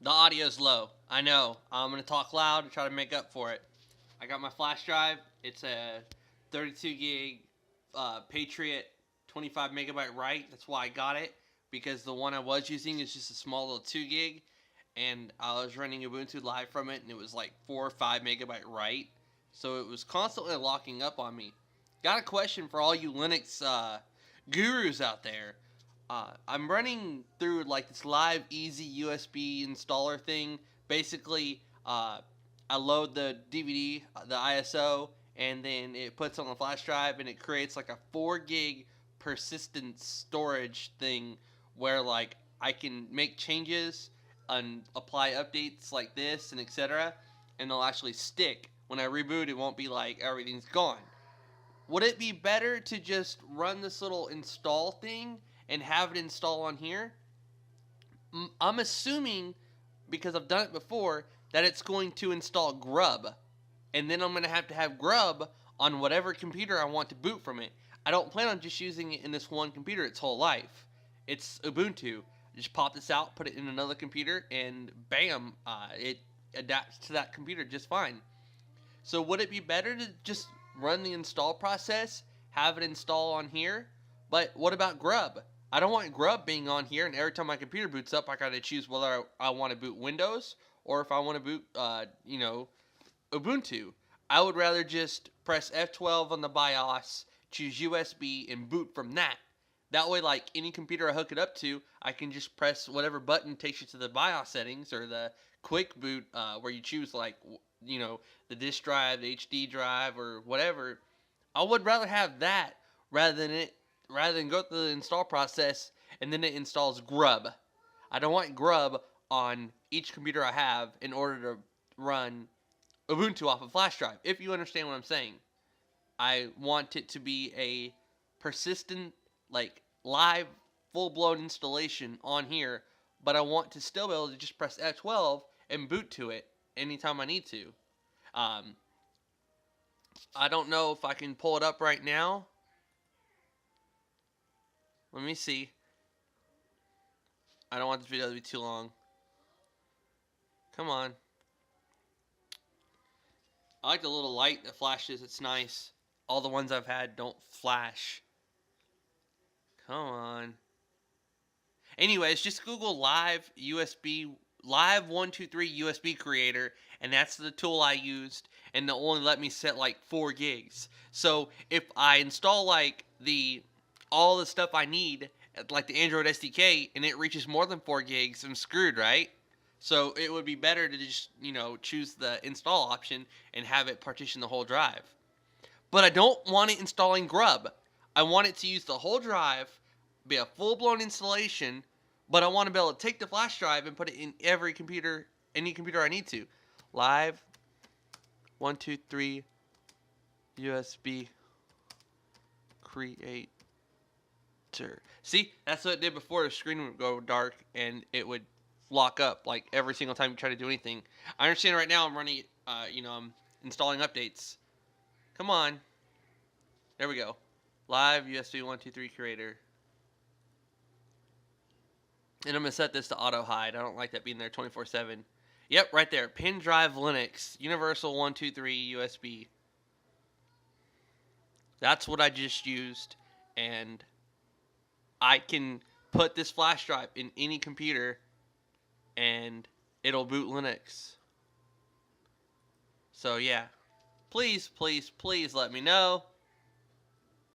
The audio's low. I know. I'm gonna talk loud to try to make up for it. I got my flash drive. It's a 32 gig Patriot 25 megabyte write. That's why I got it, because the one I was using is just a small little 2 gig, and I was running Ubuntu Live from it, and it was like 4 or 5 megabyte write. So it was constantly locking up on me. Got a question for all you Linux gurus out there. I'm running through like this live easy USB installer thing. Basically, I load the DVD, the ISO, and then it puts on the flash drive, and it creates like a 4 gig persistent storage thing where like I can make changes and apply updates like this and etc. And they'll actually stick. When I reboot, it won't be like everything's gone. Would it be better to just run this little install thing and have it install on here? I'm assuming, because I've done it before, that it's going to install Grub. And then I'm going to have Grub on whatever computer I want to boot from it. I don't plan on just using it in this one computer its whole life. It's Ubuntu. Just pop this out, put it in another computer, and bam, it adapts to that computer just fine. So would it be better to just run the install process, have it install on here? But what about Grub? I don't want Grub being on here, and every time my computer boots up, I gotta choose whether I want to boot Windows or if I want to boot, Ubuntu. I would rather just press F12 on the BIOS, choose USB, and boot from that. That way, like any computer I hook it up to, I can just press whatever button takes you to the BIOS settings or the quick boot where you choose like the disk drive, the HD drive, or whatever. I would rather have that rather than go through the install process and then it installs Grub. I don't want Grub on each computer I have in order to run Ubuntu off a flash drive. If you understand what I'm saying, I want it to be a persistent, like live, full blown installation on here, but I want to still be able to just press F12 and boot to it anytime I need to. Um, I don't know if I can pull it up right now. Let me see. I don't want this video to be too long. Come on. I like the little light that flashes. It's nice. All the ones I've had don't flash. Come on. Anyways, just Google Live 123 USB Creator, and that's the tool I used, and they'll only let me set like 4 gigs. So if I install like all the stuff I need, like the Android SDK, and it reaches more than 4 gigs, I'm screwed, right? So it would be better to just, choose the install option and have it partition the whole drive. But I don't want it installing Grub. I want it to use the whole drive, be a full-blown installation, but I want to be able to take the flash drive and put it in every computer, any computer I need to. Live 123 USB Creator. See, that's what it did before. The screen would go dark and it would lock up like every single time you try to do anything. I understand right now I'm running, I'm installing updates. Come on. There we go. Live USB 123 Creator. And I'm going to set this to auto hide. I don't like that being there 24/7. Yep, right there. Pin drive Linux. Universal 123 USB. That's what I just used. And I can put this flash drive in any computer and it'll boot Linux. So yeah. Please, please, please let me know.